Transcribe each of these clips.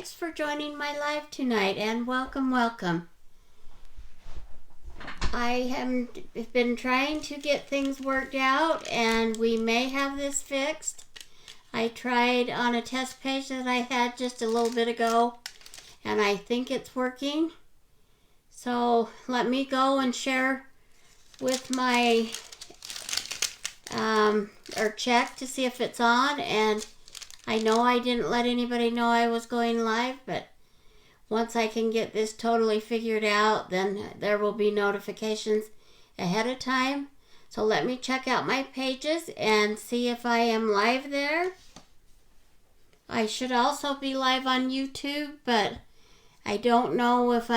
Thanks for joining my live tonight, and welcome. I have been trying to get things worked out, and we may have this fixed. I tried on a test page that I had just a little bit ago, and I think it's working. So let me go and share with my, or check to see if it's on. And I know I didn't let anybody know I was going live, but once I can get this totally figured out, then there will be notifications ahead of time. So let me check out my pages and see if I am live there. I should also be live on YouTube, but I don't know if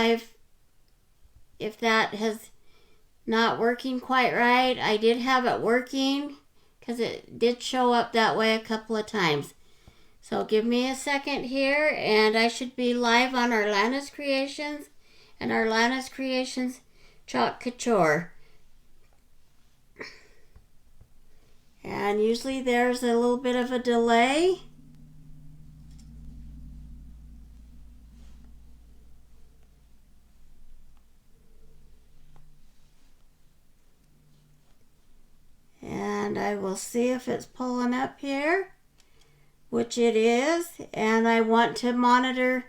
that has not working quite right. I did have it working because it did show up that way a couple of times. So give me a second here, and I should be live on arlana'screations and arlana'screations Chalk Couture. And usually there's a little bit of a delay. And I will see if it's pulling up here, which it is, and I want to monitor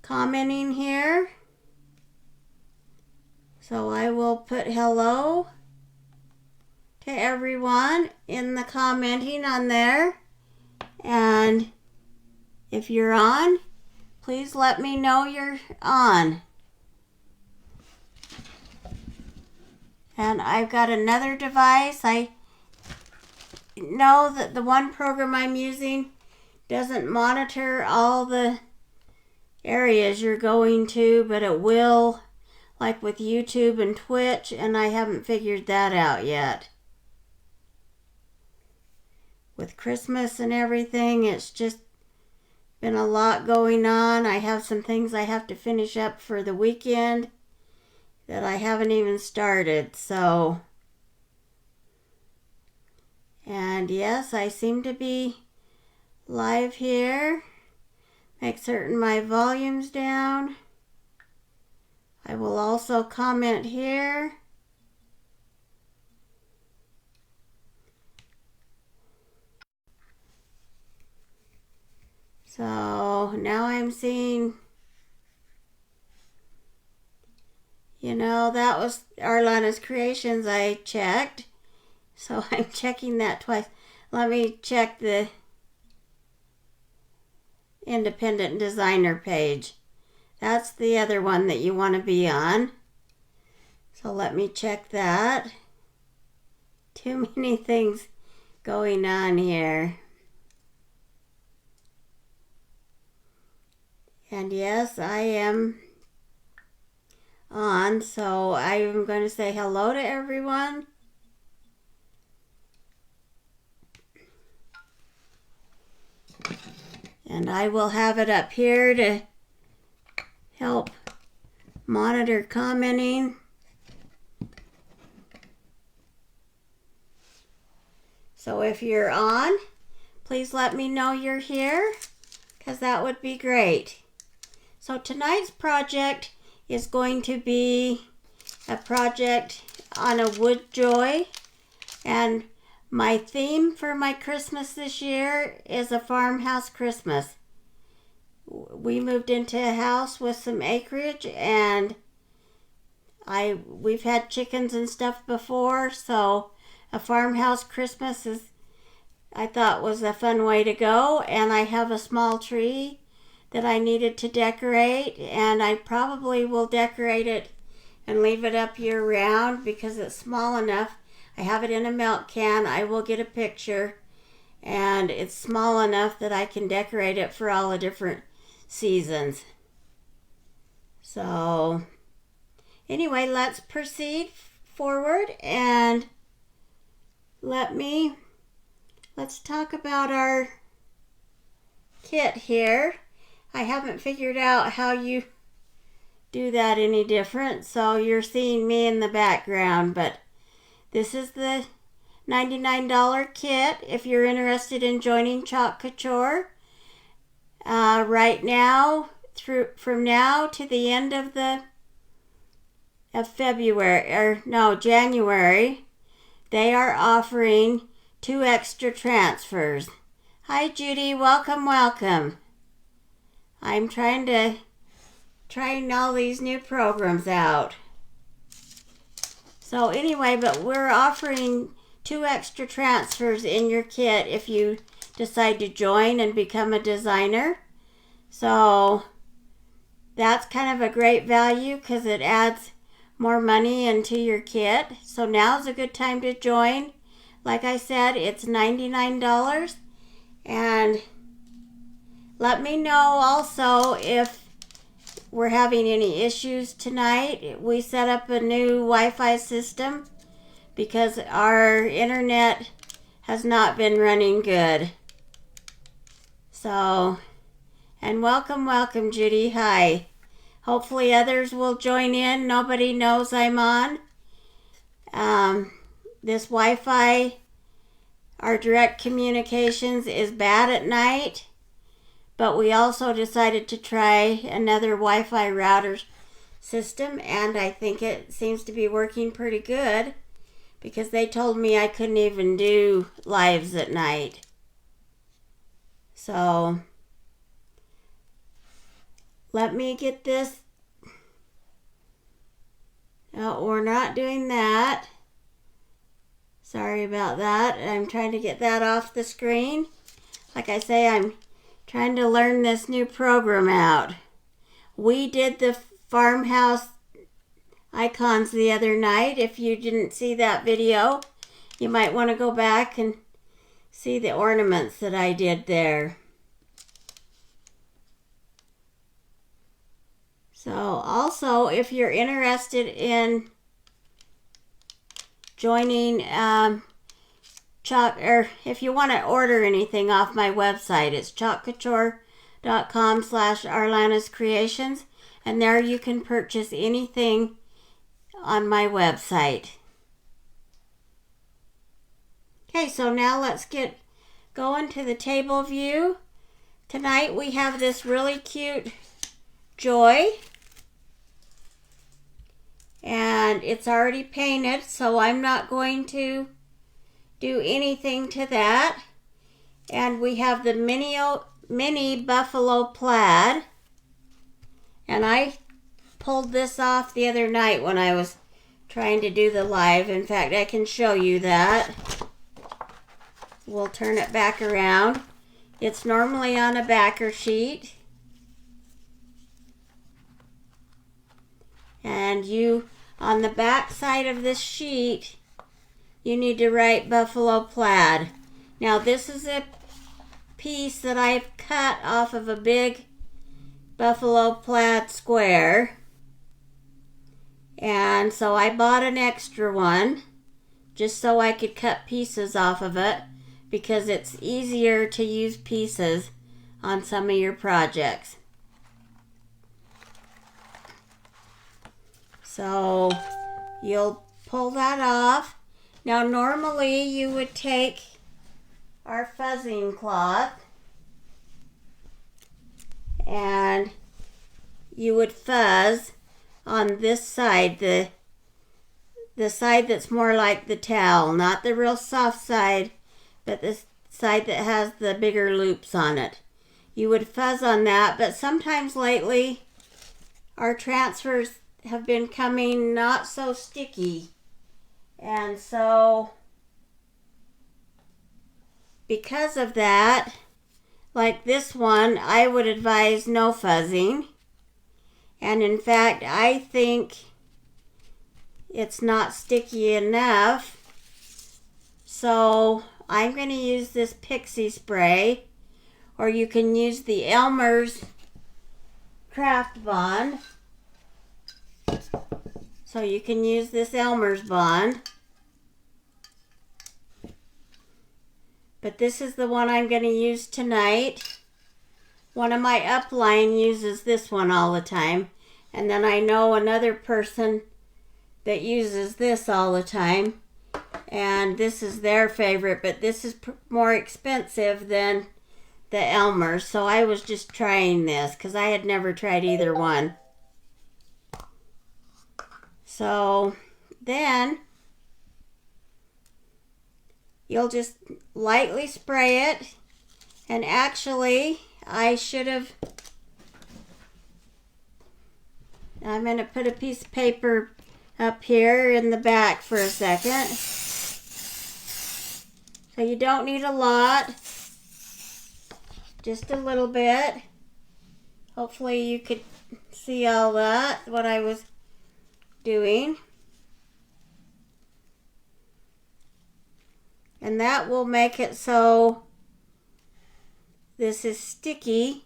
commenting here. So I will put hello to everyone in the commenting on there. And if you're on, please let me know you're on. And I've got another device. I know that the one program I'm using doesn't monitor all the areas you're going to, but it will, like with YouTube and Twitch, and I haven't figured that out yet. With Christmas and everything, it's just been a lot going on. I have some things I have to finish up for the weekend that I haven't even started, so. And yes, I seem to be live here. Make certain my volume's down. I will also comment here. So now I'm seeing, that was arlana'screations I checked. So I'm checking that twice. Let me check the independent designer page. That's the other one that you want to be on. So let me check that. Too many things going on here. And yes, I am on, so I'm going to say hello to everyone. And I will have it up here to help monitor commenting. So if you're on, please let me know you're here, because that would be great. So tonight's project is going to be a project on a wood joy, and my theme for my Christmas this year is a farmhouse Christmas. We moved into a house with some acreage, and we've had chickens and stuff before, so a farmhouse Christmas I thought was a fun way to go. And I have a small tree that I needed to decorate, and I probably will decorate it and leave it up year round because it's small enough. I have it in a milk can. I will get a picture, and it's small enough that I can decorate it for all the different seasons. So anyway, let's proceed forward, and let's talk about our kit here. I haven't figured out how you do that any different, so you're seeing me in the background, but this is the $99 kit if you're interested in joining Chalk Couture. right now, from now to the end of January, they are offering 2 extra transfers. Hi Judy, welcome, welcome. I'm trying all these new programs out. So anyway, but we're offering 2 extra transfers in your kit if you decide to join and become a designer. So that's kind of a great value because it adds more money into your kit. So now's a good time to join. Like I said, it's $99. And let me know also if we're having any issues tonight. We set up a new Wi-Fi system because our internet has not been running good. So, and welcome, welcome Judy, hi. Hopefully others will join in. Nobody knows I'm on. This Wi-Fi, our direct communications is bad at night, but we also decided to try another Wi-Fi router system, and I think it seems to be working pretty good because they told me I couldn't even do lives at night. So let me get this. Oh, we're not doing that. Sorry about that. I'm trying to get that off the screen. Like I say, I'm trying to learn this new program out. We did the farmhouse icons the other night. If you didn't see that video, you might want to go back and see the ornaments that I did there. So also, if you're interested in joining or if you want to order anything off my website, it's chalkcouture.com/arlana'screations, and there you can purchase anything on my website. Okay, so now let's get going to the table view. Tonight we have this really cute Joy, and it's already painted, so I'm not going to do anything to that. And we have the mini buffalo plaid, and I pulled this off the other night when I was trying to do the live. In fact, I can show you that. We'll turn it back around. It's normally on a backer sheet, and you, on the back side of this sheet, you need to write buffalo plaid. Now this is a piece that I've cut off of a big buffalo plaid square, and so I bought an extra one just so I could cut pieces off of it, because it's easier to use pieces on some of your projects. So you'll pull that off. Now normally you would take our fuzzing cloth and you would fuzz on this side, the side that's more like the towel, not the real soft side, but the side that has the bigger loops on it. You would fuzz on that, but sometimes lately our transfers have been coming not so sticky. And so because of that, like this one, I would advise no fuzzing. And in fact, I think it's not sticky enough. So I'm going to use this Pixiss spray, or you can use the Elmer's Craft Bond. So you can use this Elmer's Bond. But this is the one I'm going to use tonight. One of my upline uses this one all the time. And then I know another person that uses this all the time. And this is their favorite, but this is more expensive than the Elmer, so I was just trying this because I had never tried either one. So then you'll just lightly spray it, and actually I should have, I'm going to put a piece of paper up here in the back for a second. So you don't need a lot, just a little bit. Hopefully you could see all that, what I was doing. And that will make it so this is sticky.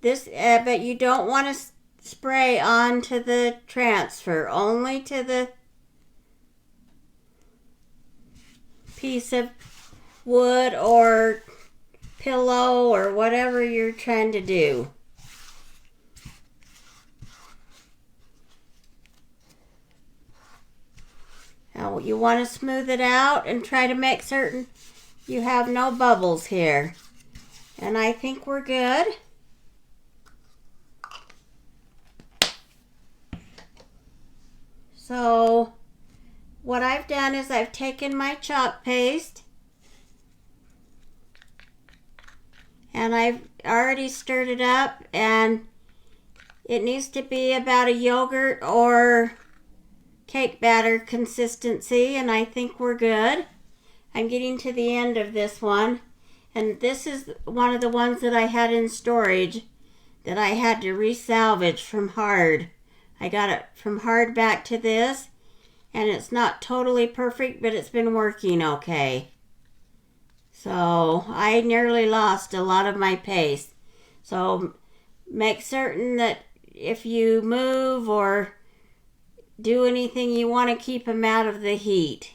This, but you don't want to spray onto the transfer, only to the piece of wood or pillow or whatever you're trying to do. Now you want to smooth it out and try to make certain you have no bubbles here. And I think we're good. So what I've done is I've taken my chalk paste and I've already stirred it up, and it needs to be about a yogurt or cake batter consistency, and I think we're good. I'm getting to the end of this one, and this is one of the ones that I had in storage that I had to resalvage from hard. I got it from hard back to this, and it's not totally perfect, but it's been working okay. So I nearly lost a lot of my paste. So make certain that if you move or do anything, you want to keep them out of the heat.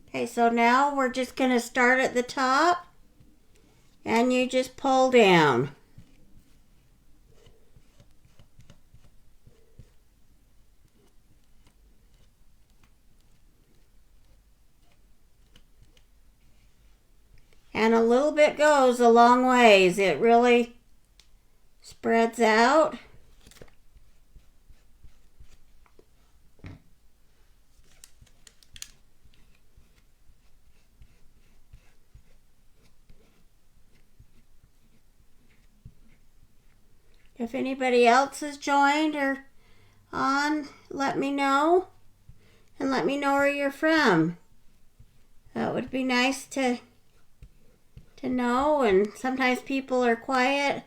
Okay, so now we're just going to start at the top, and you just pull down. And a little bit goes a long ways. It really spreads out. If anybody else has joined or on, let me know. And let me know where you're from. That would be nice to know. And sometimes people are quiet.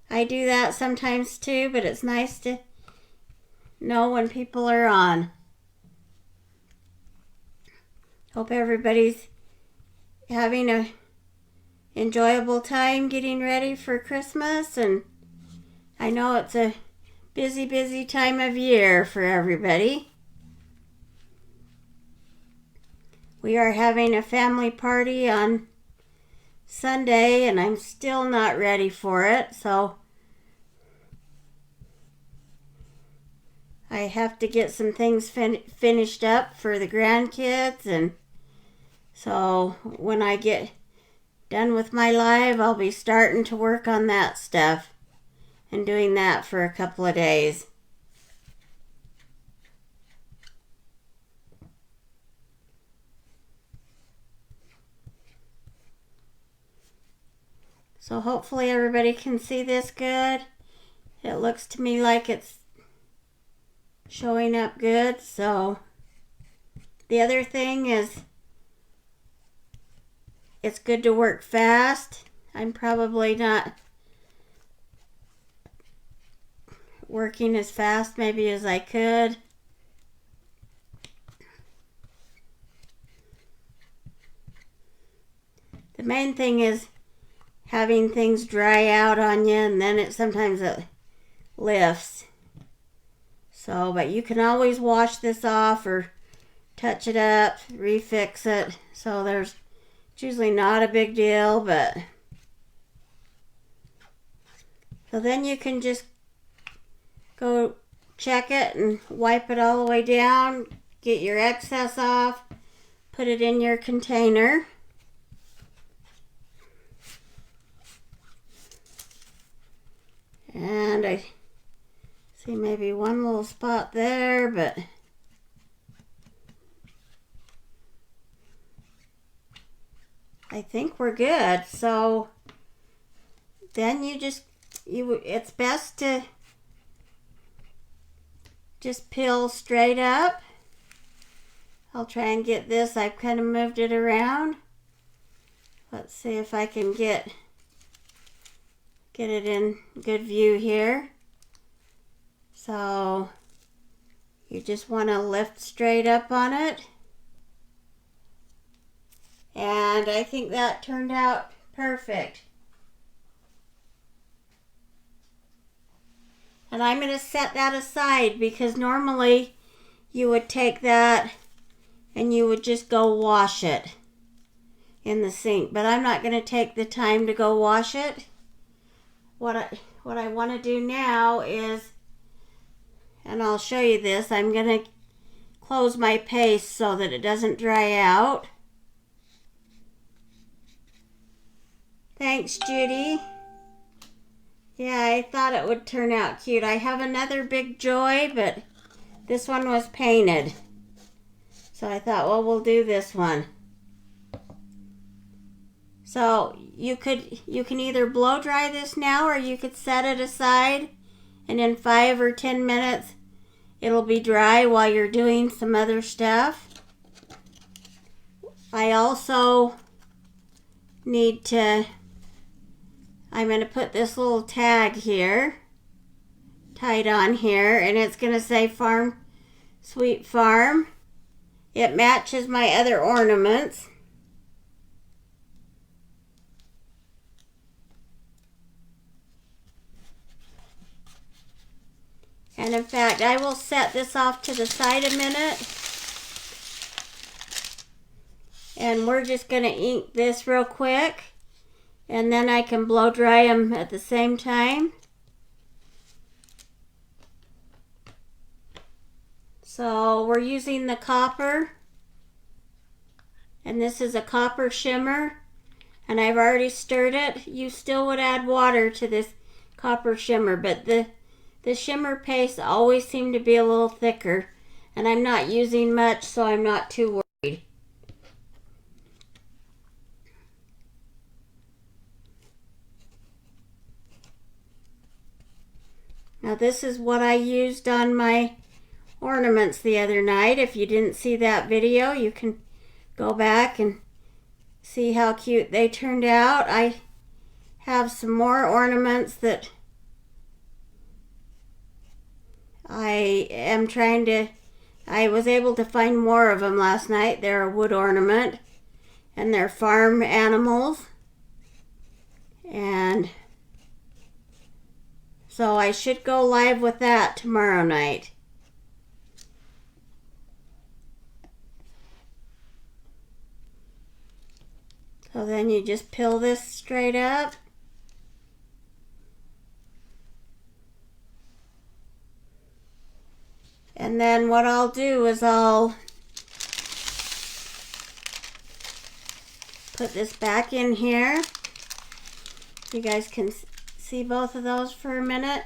I do that sometimes too, but it's nice to know when people are on. Hope everybody's having a enjoyable time getting ready for Christmas, and I know it's a busy time of year for everybody. We are having a family party on Sunday, and I'm still not ready for it, so I have to get some things finished up for the grandkids, and so when I get done with my live, I'll be starting to work on that stuff and doing that for a couple of days. So hopefully everybody can see this good. It looks to me like it's showing up good. So the other thing is it's good to work fast. I'm probably not working as fast maybe as I could. The main thing is having things dry out on you, and then sometimes it lifts. So, but you can always wash this off or touch it up, refix it. So it's usually not a big deal, but so then you can just go check it and wipe it all the way down, get your excess off, put it in your container. And I see maybe one little spot there, but I think we're good. So then it's best to just peel straight up. I'll try and get this. I've kind of moved it around. Let's see if I can get it in good view here. So you just want to lift straight up on it. And I think that turned out perfect. And I'm going to set that aside because normally you would take that and you would just go wash it in the sink. But I'm not going to take the time to go wash it. What I want to do now is, and I'll show you this, I'm going to close my paste so that it doesn't dry out. Thanks, Judy. Yeah, I thought it would turn out cute. I have another big Joy, but this one was painted. So I thought, well, we'll do this one. So you can either blow dry this now, or you could set it aside, and in 5 or 10 minutes it'll be dry while you're doing some other stuff. I also need to, I'm going to put this little tag here, tied on here, and it's going to say Farm, Sweet Farm. It matches my other ornaments. And in fact, I will set this off to the side a minute. And we're just going to ink this real quick. And then I can blow dry them at the same time. So we're using the copper. And this is a copper shimmer. And I've already stirred it. You still would add water to this copper shimmer, but the shimmer paste always seem to be a little thicker, and I'm not using much, so I'm not too worried. Now this is what I used on my ornaments the other night. If you didn't see that video, you can go back and see how cute they turned out. I have some more ornaments that I was able to find more of them last night. They're a wood ornament, and they're farm animals. And so I should go live with that tomorrow night. So then you just peel this straight up. And then what I'll do is I'll put this back in here. You guys can see both of those for a minute.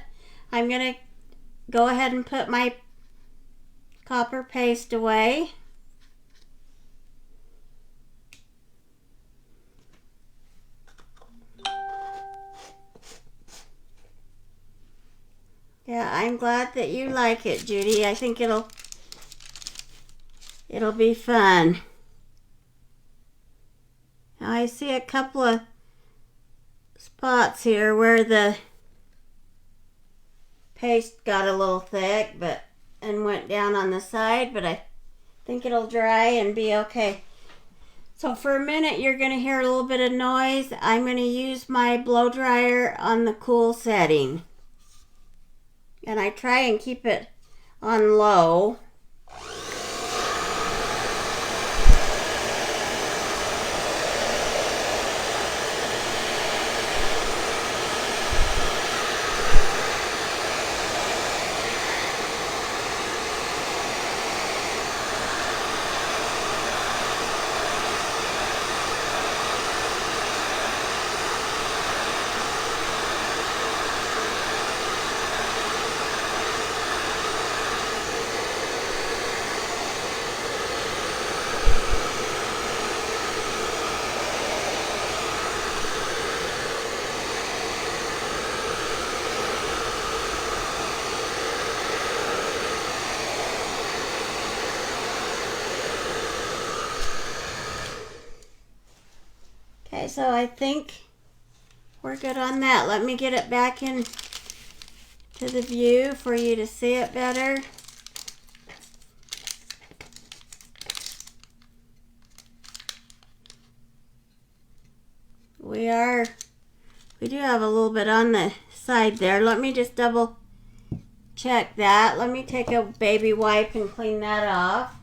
I'm going to go ahead and put my copper paste away. Yeah, I'm glad that you like it, Judy. I think it'll be fun. Now I see a couple of spots here where the paste got a little thick, and went down on the side, but I think it'll dry and be okay. So for a minute you're going to hear a little bit of noise. I'm going to use my blow dryer on the cool setting. And I try and keep it on low. Okay, so I think we're good on that. Let me get it back in to the view for you to see it better. We do have a little bit on the side there. Let me just double check that. Let me take a baby wipe and clean that off.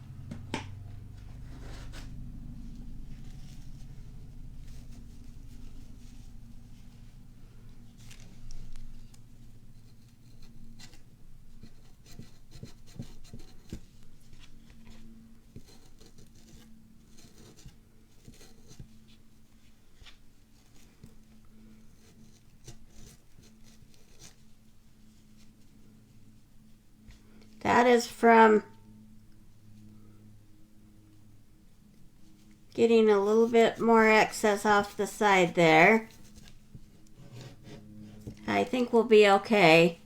That is from getting a little bit more excess off the side there. I think we'll be okay.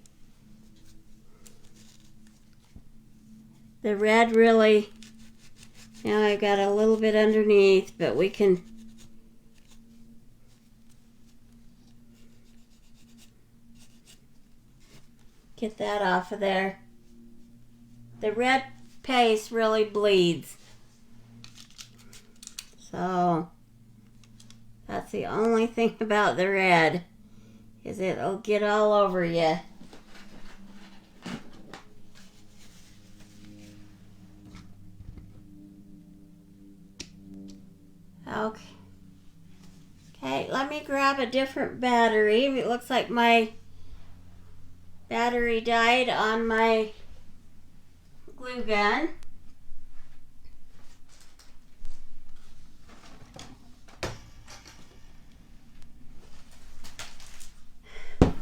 The red really, now I've got a little bit underneath, but we can get that off of there. The red paste really bleeds. So that's the only thing about the red, is it'll get all over you. Okay, let me grab a different battery. It looks like my battery died on my glue gun.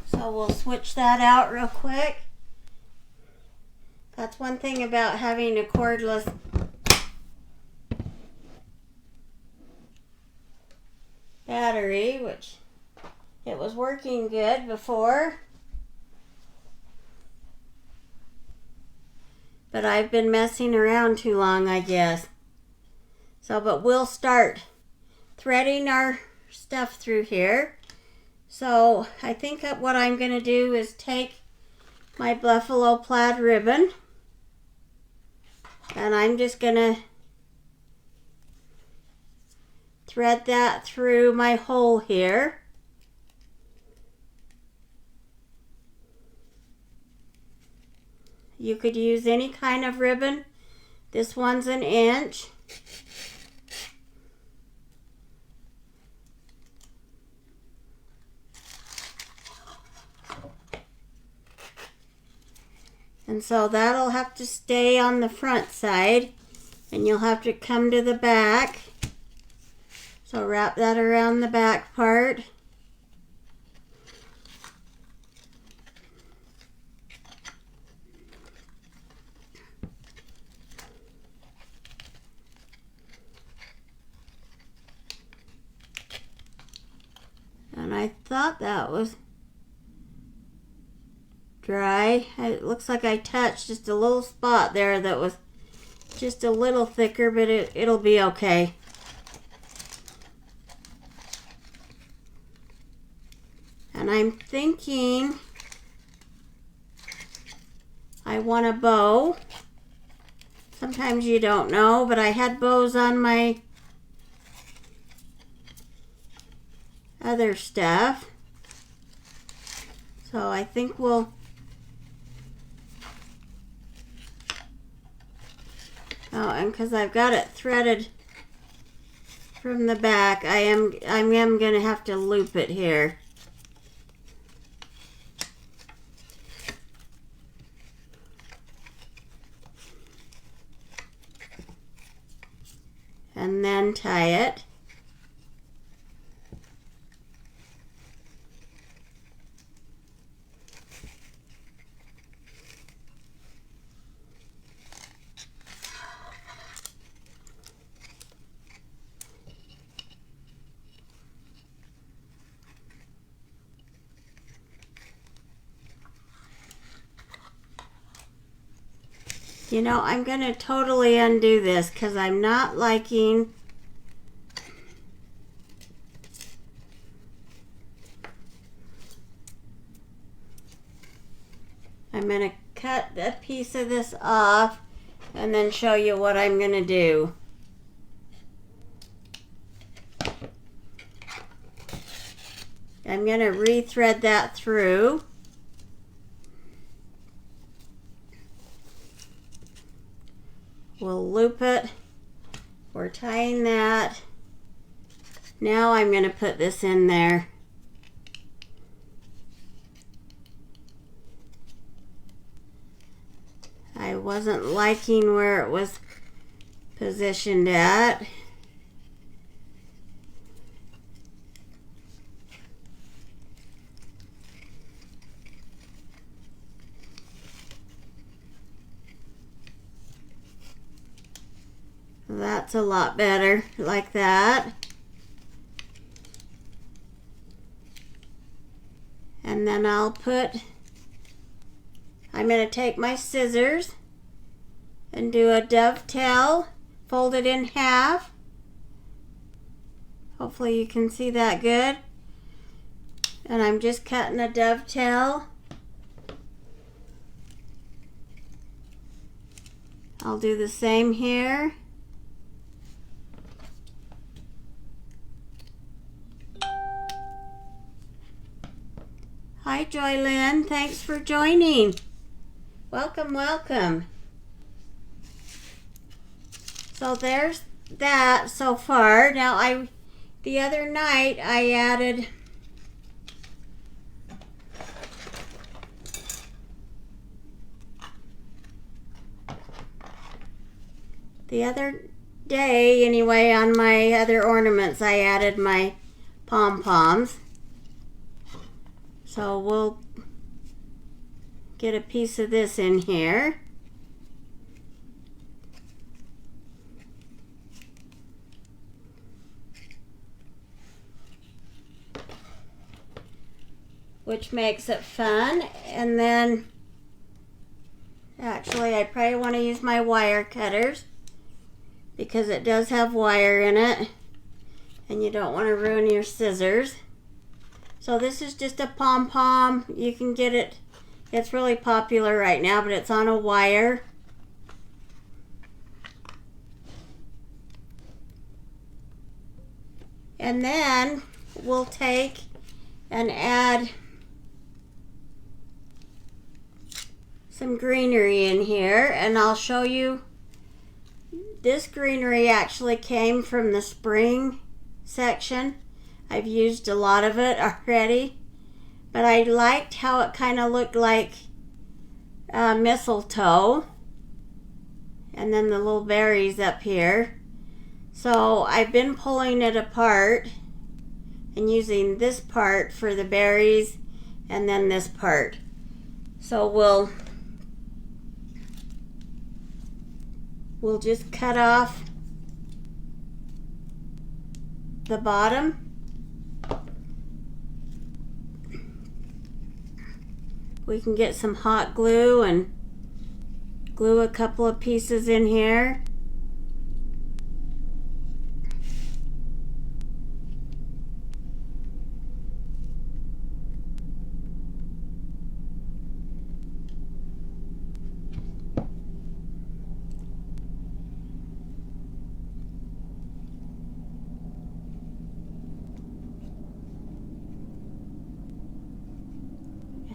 So we'll switch that out real quick. That's one thing about having a cordless battery, which it was working good before. But I've been messing around too long, I guess. So, but we'll start threading our stuff through here. So, I think what I'm going to do is take my buffalo plaid ribbon, and I'm just going to thread that through my hole here. You could use any kind of ribbon. This one's 1 inch. And so that'll have to stay on the front side, and you'll have to come to the back. So wrap that around the back part. And I thought that was dry. It looks like I touched just a little spot there that was just a little thicker, but it'll be okay. And I'm thinking I want a bow. Sometimes you don't know, but I had bows on my other stuff. So I think we'll and because I've got it threaded from the back, I am going to have to loop it here. And then tie it. You know, I'm going to totally undo this because I'm not liking piece of this off and then show you what I'm going to do. I'm going to re-thread that through. We'll loop it. We're tying that. Now I'm going to put this in there. I wasn't liking where it was positioned at. That's a lot better, like that. And then I'm going to take my scissors and do a dovetail, fold it in half. Hopefully you can see that good. And I'm just cutting a dovetail. I'll do the same here. Hi Joylyn, thanks for joining. Welcome, welcome. So there's that so far. Now the other night I added the other day anyway on my other ornaments I added my pom-poms. So we'll get a piece of this in here. Which makes it fun. And then, actually I probably want to use my wire cutters because it does have wire in it and you don't want to ruin your scissors. So this is just a pom-pom. You can get it, it's really popular right now, but it's on a wire. And then we'll take and add some greenery in here, and I'll show you. This greenery actually came from the spring section. I've used a lot of it already, but I liked how it kind of looked like mistletoe, and then the little berries up here. So I've been pulling it apart and using this part for the berries and then this part. So we'll just cut off the bottom. We can get some hot glue and glue a couple of pieces in here.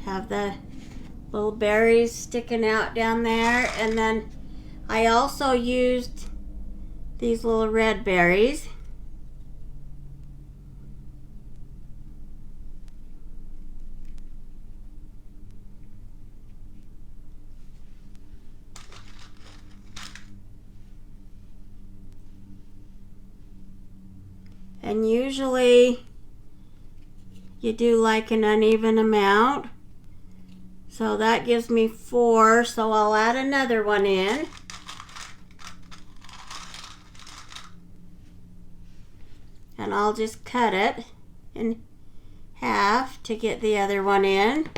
Have the little berries sticking out down there, and then I also used these little red berries. And usually you do like an uneven amount. So that gives me 4, so I'll add another one in. And I'll just cut it in half to get the other one in.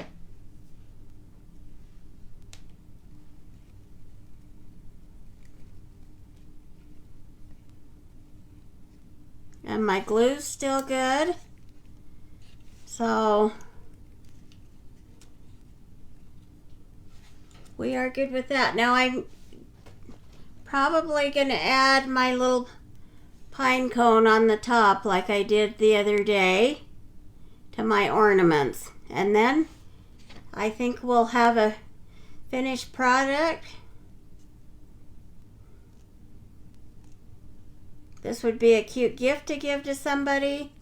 And my glue's still good. So we are good with that. Now I'm probably going to add my little pine cone on the top like I did the other day to my ornaments. And then I think we'll have a finished product. This would be a cute gift to give to somebody.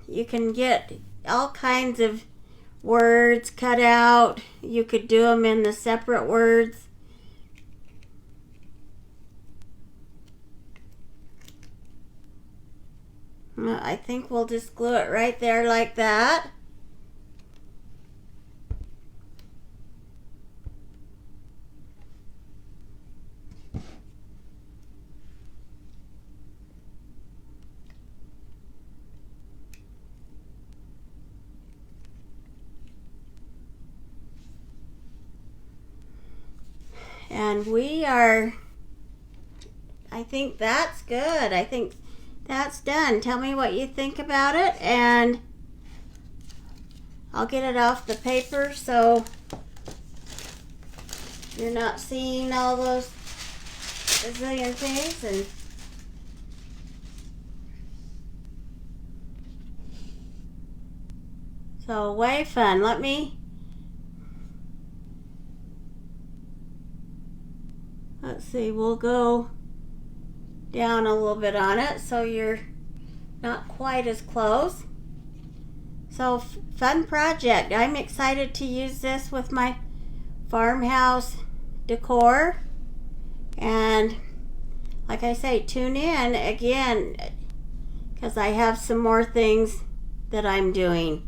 You can get all kinds of words cut out. You could do them in the separate words. I think we'll just glue it right there like that. And I think that's good. I think that's done. Tell me what you think about it, and I'll get it off the paper so you're not seeing all those bazillion things. And so way fun. Let's see, we'll go down a little bit on it so you're not quite as close. So fun project. I'm excited to use this with my farmhouse decor. And like I say, tune in again because I have some more things that I'm doing.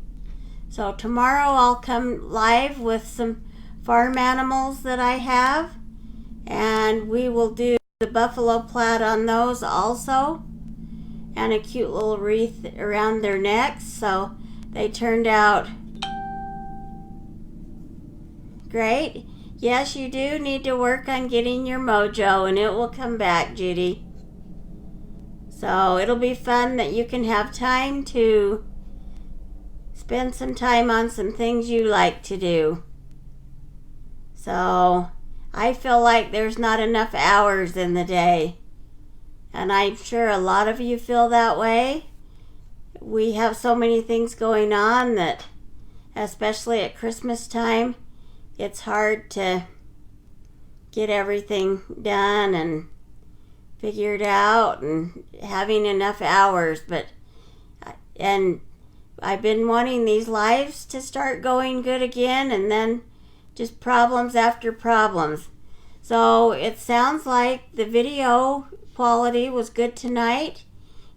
So tomorrow I'll come live with some farm animals that I have. And we will do the buffalo plaid on those also, and a cute little wreath around their necks. So they turned out great. Yes, you do need to work on getting your mojo, and it will come back, Judy. So it'll be fun that you can have time to spend some time on some things you like to do. So I feel like there's not enough hours in the day, and I'm sure a lot of you feel that way. We have so many things going on that, especially at Christmas time, it's hard to get everything done and figured out and having enough hours. And I've been wanting these lives to start going good again, and then just problems after problems. So it sounds like the video quality was good tonight.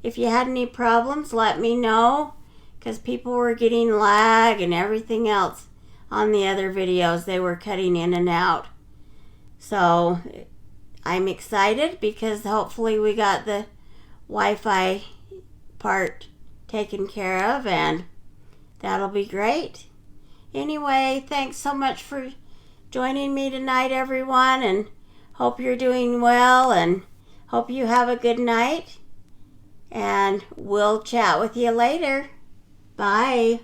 If you had any problems, let me know, because people were getting lag and everything else on the other videos. They were cutting in and out. So I'm excited because hopefully we got the Wi-Fi part taken care of, and that'll be great. Anyway, thanks so much for joining me tonight, everyone, and hope you're doing well, and hope you have a good night, and we'll chat with you later. Bye.